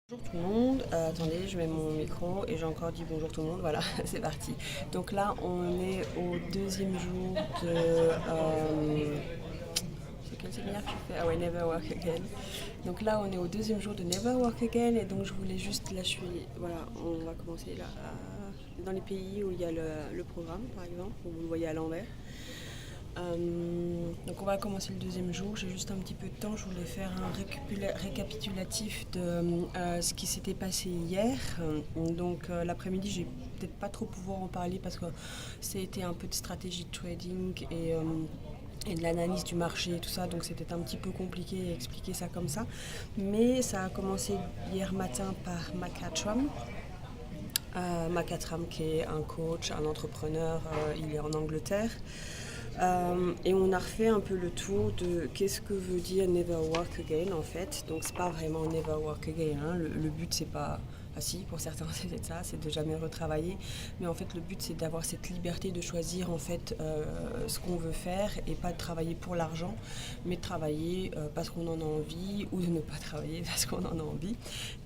Bonjour tout le monde. Attendez, je mets mon micro et j'ai encore dit bonjour tout le monde. Voilà, c'est parti. Donc là, on est au deuxième jour de. C'est quel séminaire que je fais? Ah ouais, Never Work Again. Donc là, on est au deuxième jour de Never Work Again et donc je voulais juste. Là, je suis. Voilà, on va commencer là. Dans les pays où il y a le programme, par exemple, où vous le voyez à l'envers. Donc on va commencer le deuxième jour. J'ai juste un petit peu de temps. Je voulais faire un récapitulatif de ce qui s'était passé hier. Donc l'après-midi, j'ai peut-être pas trop pouvoir en parler parce que c'était un peu de stratégie de trading et de l'analyse du marché et tout ça. Donc c'était un petit peu compliqué d'expliquer ça comme ça. Mais ça a commencé hier matin par Makatram. Makatram qui est un coach, un entrepreneur, il est en Angleterre. Et on a refait un peu le tour de qu'est-ce que veut dire Never Work Again en fait. Donc c'est pas vraiment Never Work Again. Hein. Le but c'est pas. Ah si, pour certains c'est ça, c'est de jamais retravailler. Mais en fait le but c'est d'avoir cette liberté de choisir en fait ce qu'on veut faire et pas de travailler pour l'argent, mais de travailler parce qu'on en a envie ou de ne pas travailler parce qu'on en a envie.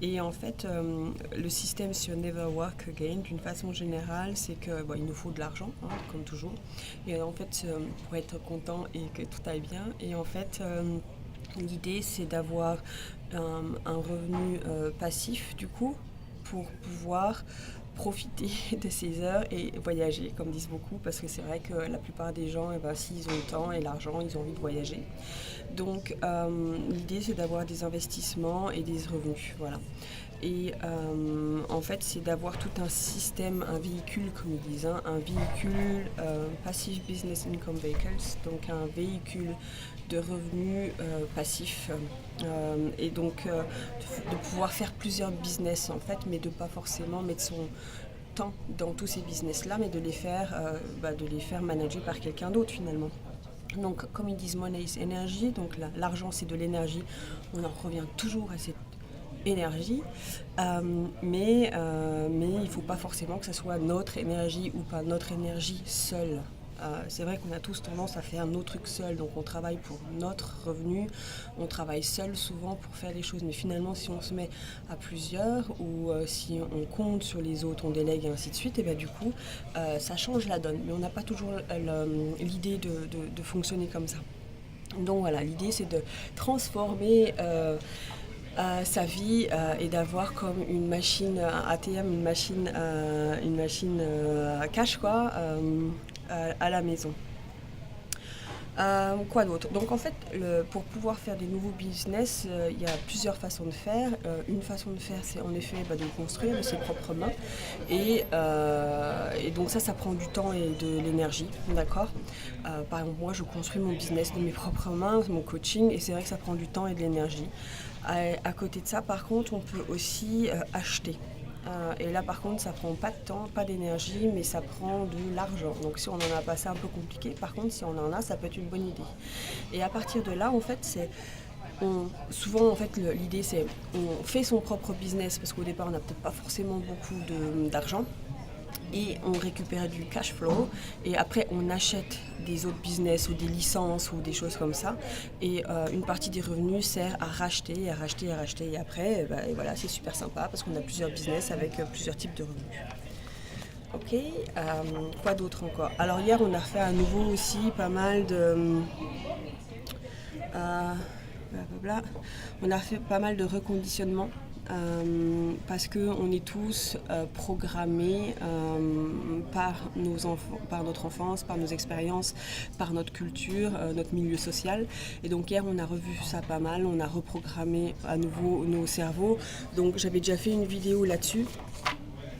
Et en fait le système sur Never Work Again d'une façon générale c'est que il nous faut de l'argent hein, comme toujours. Et en fait pour être content et que tout aille bien. Et en fait l'idée c'est d'avoir un revenu passif du coup pour pouvoir profiter de ces heures et voyager, comme disent beaucoup, parce que c'est vrai que la plupart des gens, s'ils ont le temps et l'argent, ils ont envie de voyager. Donc l'idée c'est d'avoir des investissements et des revenus, voilà. Et en fait, c'est d'avoir tout un système, un véhicule, comme ils disent, hein, un véhicule Passive Business Income Vehicles, donc un véhicule de revenus passifs. Et donc de pouvoir faire plusieurs business en fait, mais de pas forcément mettre son temps dans tous ces business-là, mais de les faire manager par quelqu'un d'autre finalement. Donc, comme ils disent, money is energy, donc l'argent c'est de l'énergie. On en revient toujours à cette énergie, mais il ne faut pas forcément que ce soit notre énergie ou pas notre énergie seule. C'est vrai qu'on a tous tendance à faire nos trucs seuls, donc on travaille pour notre revenu, on travaille seul souvent pour faire des choses, mais finalement si on se met à plusieurs ou si on compte sur les autres, on délègue et ainsi de suite, et bien du coup ça change la donne, mais on n'a pas toujours l'idée de fonctionner comme ça. Donc voilà, l'idée c'est de transformer sa vie et d'avoir comme une machine ATM, une machine cash quoi, à la maison. Quoi d'autre? Donc en fait, pour pouvoir faire des nouveaux business, il y a plusieurs façons de faire. Une façon de faire, c'est en effet de le construire de ses propres mains. Et donc ça prend du temps et de l'énergie, d'accord. Par exemple, moi, je construis mon business de mes propres mains, mon coaching, et c'est vrai que ça prend du temps et de l'énergie. À côté de ça, par contre, on peut aussi acheter. Et là par contre ça prend pas de temps, pas d'énergie, mais ça prend de l'argent. Donc si on en a pas, c'est un peu compliqué. Par contre si on en a, ça peut être une bonne idée. Et à partir de là en fait souvent en fait l'idée c'est on fait son propre business parce qu'au départ on n'a peut-être pas forcément beaucoup d'argent. Et on récupère du cash flow et après on achète des autres business ou des licences ou des choses comme ça et une partie des revenus sert à racheter et après et voilà, c'est super sympa parce qu'on a plusieurs business avec plusieurs types de revenus. Ok, quoi d'autre encore? Alors hier on a refait à nouveau aussi pas mal de blablabla. On a fait pas mal de reconditionnement parce qu'on est tous programmés par nos enfants, par notre enfance, par nos expériences, par notre culture, notre milieu social. Et donc hier on a revu ça pas mal, on a reprogrammé à nouveau nos cerveaux. Donc j'avais déjà fait une vidéo là-dessus,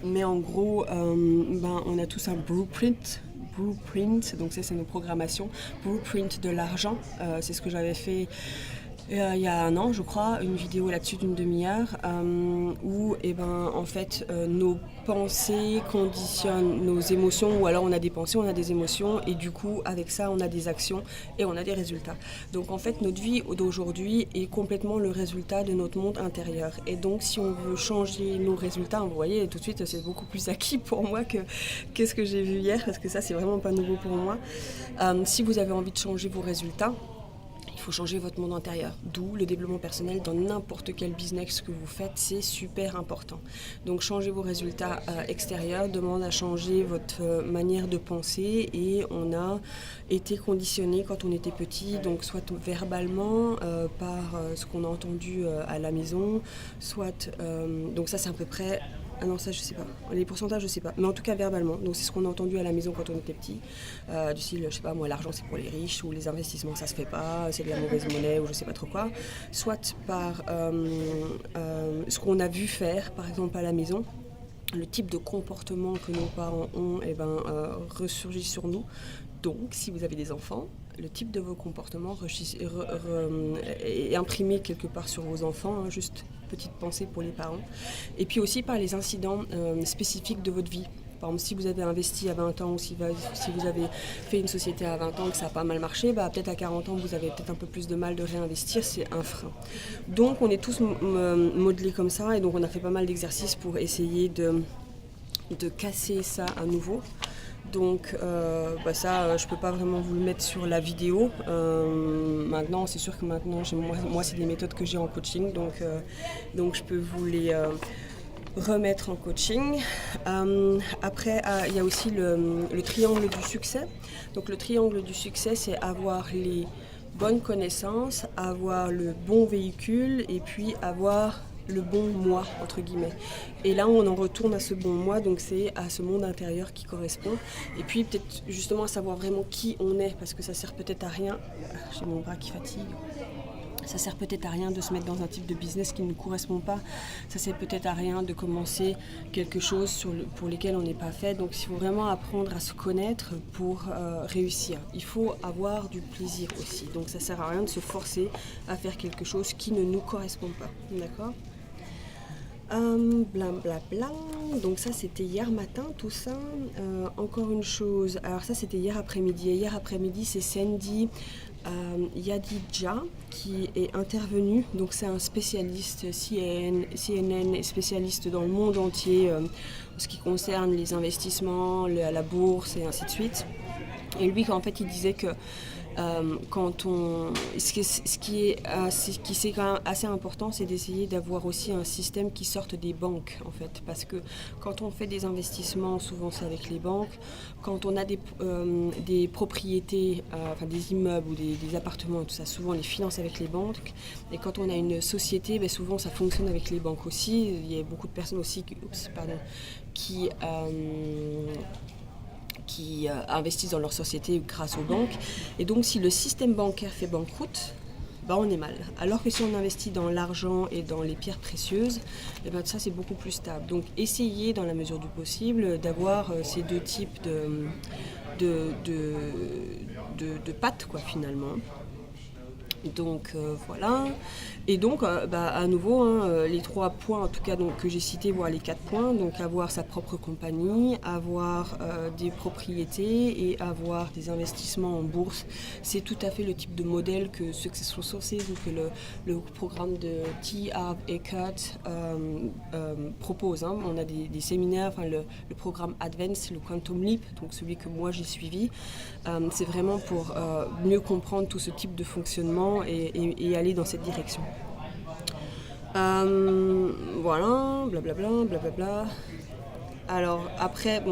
mais en gros on a tous un blueprint, donc ça c'est nos programmations, blueprint de l'argent, c'est ce que j'avais fait il y a un an je crois, une vidéo là-dessus d'une demi-heure où en fait nos pensées conditionnent nos émotions, ou alors on a des pensées, on a des émotions et du coup avec ça on a des actions et on a des résultats. Donc en fait notre vie d'aujourd'hui est complètement le résultat de notre monde intérieur, et donc si on veut changer nos résultats, vous voyez tout de suite c'est beaucoup plus acquis pour moi que ce que j'ai vu hier, parce que ça c'est vraiment pas nouveau pour moi. Si vous avez envie de changer vos résultats, il Il faut changer votre monde intérieur, d'où le développement personnel dans n'importe quel business que vous faites, c'est super important. Donc changer vos résultats extérieurs demande à changer votre manière de penser et on a été conditionné quand on était petit, donc soit verbalement par ce qu'on a entendu à la maison, soit, donc ça c'est à peu près... Ah non, ça je sais pas. Les pourcentages je sais pas. Mais en tout cas verbalement. Donc c'est ce qu'on a entendu à la maison quand on était petit. Du style, je sais pas, moi l'argent c'est pour les riches, ou les investissements ça se fait pas, c'est de la mauvaise monnaie, ou je sais pas trop quoi. Soit par ce qu'on a vu faire, par exemple à la maison. Le type de comportement que nos parents ont ressurgit sur nous. Donc si vous avez des enfants, le type de vos comportements est imprimé quelque part sur vos enfants, juste petite pensée pour les parents. Et puis aussi par les incidents spécifiques de votre vie. Par exemple, si vous avez investi à 20 ans ou si vous avez fait une société à 20 ans et que ça n'a pas mal marché, peut-être à 40 ans, vous avez peut-être un peu plus de mal de réinvestir, c'est un frein. Donc on est tous modelés comme ça et donc on a fait pas mal d'exercices pour essayer de casser ça à nouveau. Donc ça, je peux pas vraiment vous le mettre sur la vidéo. Maintenant, c'est sûr que maintenant, moi c'est des méthodes que j'ai en coaching, donc je peux vous les remettre en coaching. Après, il y a aussi le triangle du succès. Donc le triangle du succès, c'est avoir les bonnes connaissances, avoir le bon véhicule et puis avoir le bon moi, entre guillemets. Et là, on en retourne à ce bon moi, donc c'est à ce monde intérieur qui correspond. Et puis peut-être justement à savoir vraiment qui on est, parce que ça sert peut-être à rien. J'ai mon bras qui fatigue. Ça sert peut-être à rien de se mettre dans un type de business qui ne nous correspond pas. Ça sert peut-être à rien de commencer quelque chose pour lequel on n'est pas fait. Donc il faut vraiment apprendre à se connaître pour réussir. Il faut avoir du plaisir aussi. Donc ça sert à rien de se forcer à faire quelque chose qui ne nous correspond pas. D'accord ? Donc ça c'était hier matin tout ça. Encore une chose, alors ça c'était hier après-midi. Et hier après-midi c'est Sandy Yadidja qui est intervenu. Donc c'est un spécialiste CNN, spécialiste dans le monde entier en ce qui concerne les investissements, la bourse et ainsi de suite. Et lui en fait il disait que ce qui est quand même assez important, c'est d'essayer d'avoir aussi un système qui sorte des banques en fait, parce que quand on fait des investissements, souvent c'est avec les banques. Quand on a des propriétés, des immeubles ou des appartements, tout ça, souvent on les finance avec les banques. Et quand on a une société, souvent ça fonctionne avec les banques aussi. Il y a beaucoup de personnes aussi qui investissent dans leur société grâce aux banques. Et donc si le système bancaire fait banqueroute, on est mal. Alors que si on investit dans l'argent et dans les pierres précieuses, ça c'est beaucoup plus stable. Donc essayez dans la mesure du possible d'avoir ces deux types de pattes finalement. Donc voilà. Et donc à nouveau les 3 points en tout cas que j'ai cités, voire les 4 points, donc avoir sa propre compagnie, avoir des propriétés et avoir des investissements en bourse, c'est tout à fait le type de modèle que Successful Sources ou que le programme de T. Harv Eker propose. On a des séminaires, le programme Advance, le Quantum Leap, donc celui que moi j'ai suivi, c'est vraiment pour mieux comprendre tout ce type de fonctionnement et aller dans cette direction. Voilà, blablabla. Alors après,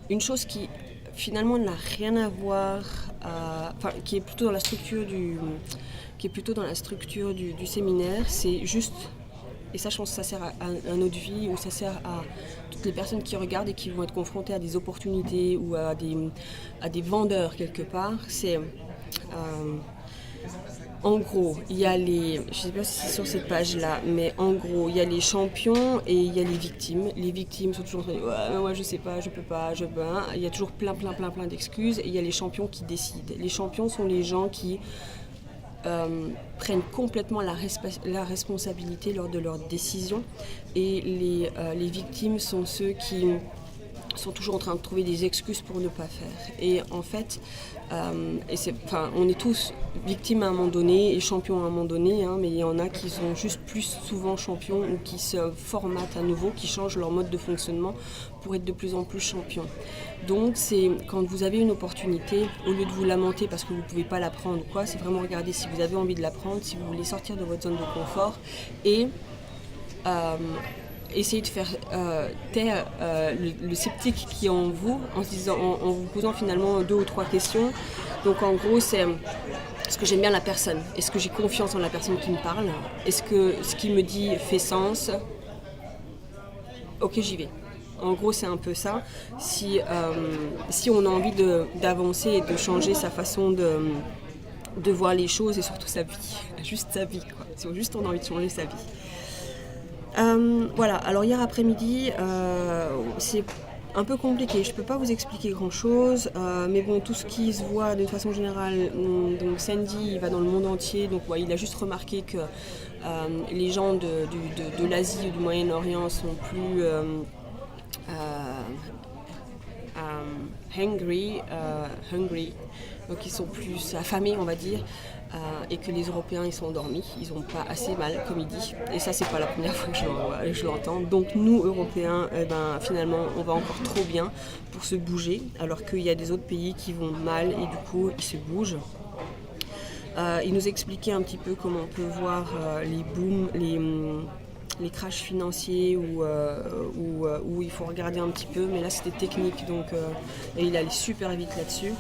une chose qui finalement n'a rien à voir, qui est plutôt dans la structure du séminaire, c'est juste. Et ça, je pense que ça sert à notre vie, ou ça sert à toutes les personnes qui regardent et qui vont être confrontées à des opportunités ou à des vendeurs quelque part. C'est, en gros, il y a je ne sais pas si c'est sur cette page-là, mais en gros, il y a les champions et il y a les victimes. Les victimes sont toujours en train de dire « ouais, je sais pas, je peux pas, je peux pas ». Il y a toujours plein d'excuses. Et il y a les champions qui décident. Les champions sont les gens qui prennent complètement la responsabilité lors de leurs décisions, et les victimes sont ceux qui sont toujours en train de trouver des excuses pour ne pas faire. Et en fait, on est tous victimes à un moment donné et champions à un moment donné, mais il y en a qui sont juste plus souvent champions ou qui se formatent à nouveau, qui changent leur mode de fonctionnement pour être de plus en plus champions. Donc c'est quand vous avez une opportunité, au lieu de vous lamenter parce que vous ne pouvez pas la prendre, c'est vraiment regarder si vous avez envie de la prendre, si vous voulez sortir de votre zone de confort et essayer de faire taire le sceptique qui est en vous en vous posant finalement 2 ou 3 questions. Donc en gros, c'est est-ce que j'aime bien la personne? Est-ce que j'ai confiance en la personne qui me parle? Est-ce que ce qu'il me dit fait sens? Ok, j'y vais. En gros, c'est un peu ça. Si on a envie d'avancer et de changer sa façon de voir les choses et surtout sa vie, juste sa vie, si juste on a envie de changer sa vie. Voilà, alors hier après-midi, c'est un peu compliqué, je ne peux pas vous expliquer grand-chose, mais bon, tout ce qui se voit d'une façon générale, donc Sandy, il va dans le monde entier, donc il a juste remarqué que les gens de l'Asie ou du Moyen-Orient sont plus hungry, donc ils sont plus affamés, on va dire. Et que les Européens ils sont endormis, ils n'ont pas assez mal comme il dit, et ça c'est pas la première fois que je l'entends. Donc nous Européens, finalement on va encore trop bien pour se bouger, alors qu'il y a des autres pays qui vont mal et du coup ils se bougent. Il nous expliquait un petit peu comment on peut voir les booms, les crashs financiers où il faut regarder un petit peu, mais là c'était technique, donc et il allait super vite là-dessus.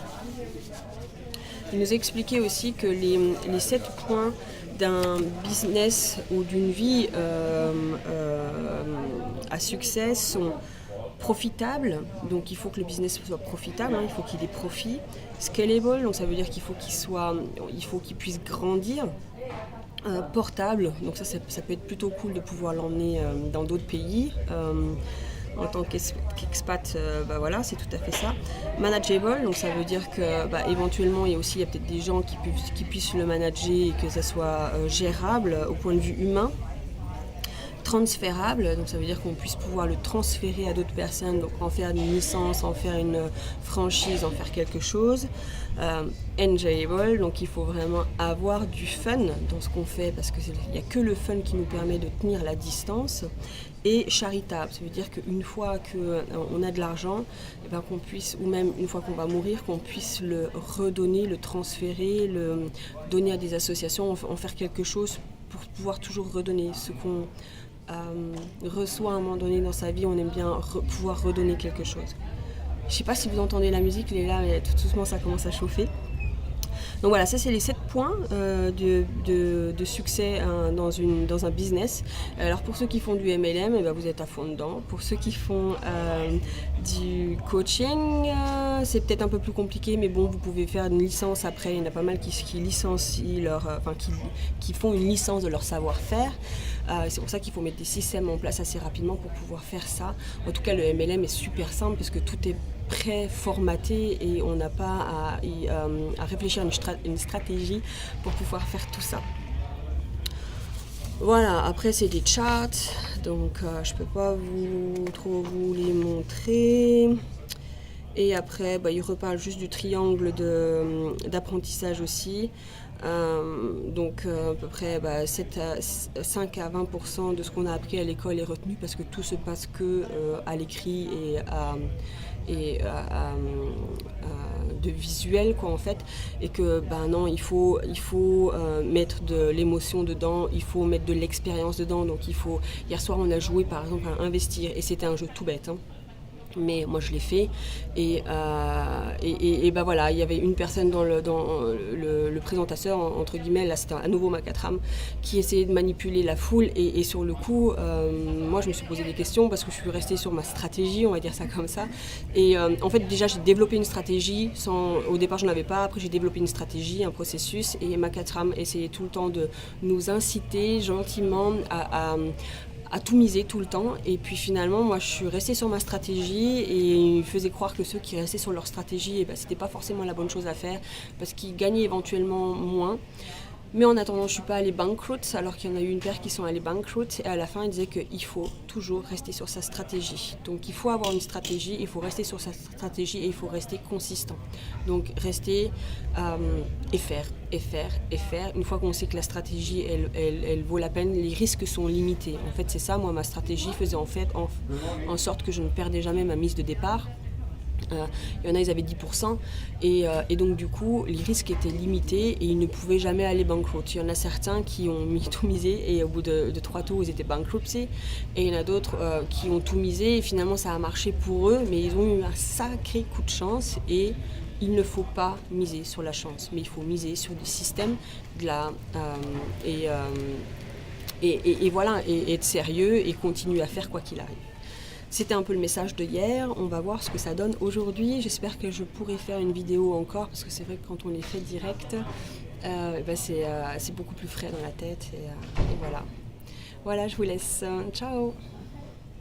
Il nous expliquait aussi que les 7 points d'un business ou d'une vie à succès sont profitables, donc il faut que le business soit profitable, il faut qu'il ait profit, scalable, donc ça veut dire qu'il faut qu'il puisse grandir, portable, donc ça peut être plutôt cool de pouvoir l'emmener dans d'autres pays. En tant qu'expat, voilà, c'est tout à fait ça. Manageable, donc ça veut dire que éventuellement il y a peut-être des gens qui puissent le manager et que ça soit gérable au point de vue humain. Transférable, donc ça veut dire qu'on puisse pouvoir le transférer à d'autres personnes, donc en faire une licence, en faire une franchise, en faire quelque chose. Enjoyable, donc il faut vraiment avoir du fun dans ce qu'on fait parce qu'il n'y a que le fun qui nous permet de tenir la distance. Et charitable, ça veut dire qu'une fois qu'on a de l'argent, qu'on puisse, ou même une fois qu'on va mourir, qu'on puisse le redonner, le transférer, le donner à des associations, en faire quelque chose pour pouvoir toujours redonner ce qu'on reçoit à un moment donné dans sa vie. On aime bien pouvoir redonner quelque chose. Je ne sais pas si vous entendez la musique, Léla, mais tout doucement ça commence à chauffer. Donc voilà, ça c'est les 7 points de succès dans un business. Alors pour ceux qui font du MLM, vous êtes à fond dedans. Pour ceux qui font du coaching, c'est peut-être un peu plus compliqué, mais bon, vous pouvez faire une licence après. Il y en a pas mal qui licencient qui font une licence de leur savoir-faire. C'est pour ça qu'il faut mettre des systèmes en place assez rapidement pour pouvoir faire ça. En tout cas, le MLM est super simple parce que tout est pré-formaté et on n'a pas à réfléchir à une stratégie pour pouvoir faire tout ça. Voilà, après c'est des charts, donc je peux pas trop vous les montrer. Et après, il reparle juste du triangle d'apprentissage aussi. Donc à peu près 5 à 20% de ce qu'on a appris à l'école est retenu parce que tout se passe que à l'écrit et de visuel en fait, et que non, il faut mettre de l'émotion dedans, il faut mettre de l'expérience dedans. Donc hier soir on a joué par exemple à investir et c'était un jeu tout bête, mais moi je l'ai fait et voilà, il y avait une personne dans le présentateur entre guillemets, là c'était à nouveau Macatram, qui essayait de manipuler la foule et sur le coup moi je me suis posé des questions parce que je suis restée sur ma stratégie, on va dire ça comme ça, et en fait déjà j'ai développé une stratégie au départ je n'en avais pas, après j'ai développé une stratégie, un processus, et Macatram essayait tout le temps de nous inciter gentiment à tout miser tout le temps, et puis finalement moi je suis restée sur ma stratégie et ils faisaient croire que ceux qui restaient sur leur stratégie c'était pas forcément la bonne chose à faire parce qu'ils gagnaient éventuellement moins, Mais en attendant, je ne suis pas allée bankrupt, alors qu'il y en a eu une paire qui sont allées bankrupt. Et à la fin, il disait qu'il faut toujours rester sur sa stratégie. Donc il faut avoir une stratégie, il faut rester sur sa stratégie et il faut rester consistant. Donc rester et faire, et faire, et faire. Une fois qu'on sait que la stratégie, elle vaut la peine, les risques sont limités. En fait, c'est ça, moi, ma stratégie faisait en sorte que je ne perdais jamais ma mise de départ. Il y en a, ils avaient 10%, et donc du coup, les risques étaient limités et ils ne pouvaient jamais aller bankrupt. Il y en a certains qui ont tout misé et au bout de 3 tours, ils étaient bankruptcy, et il y en a d'autres qui ont tout misé et finalement ça a marché pour eux, mais ils ont eu un sacré coup de chance. Et il ne faut pas miser sur la chance, mais il faut miser sur des systèmes et voilà, et être sérieux et continuer à faire quoi qu'il arrive. C'était un peu le message de hier, on va voir ce que ça donne aujourd'hui. J'espère que je pourrai faire une vidéo encore, parce que c'est vrai que quand on les fait direct, c'est beaucoup plus frais dans la tête. Et voilà. Voilà, je vous laisse. Ciao!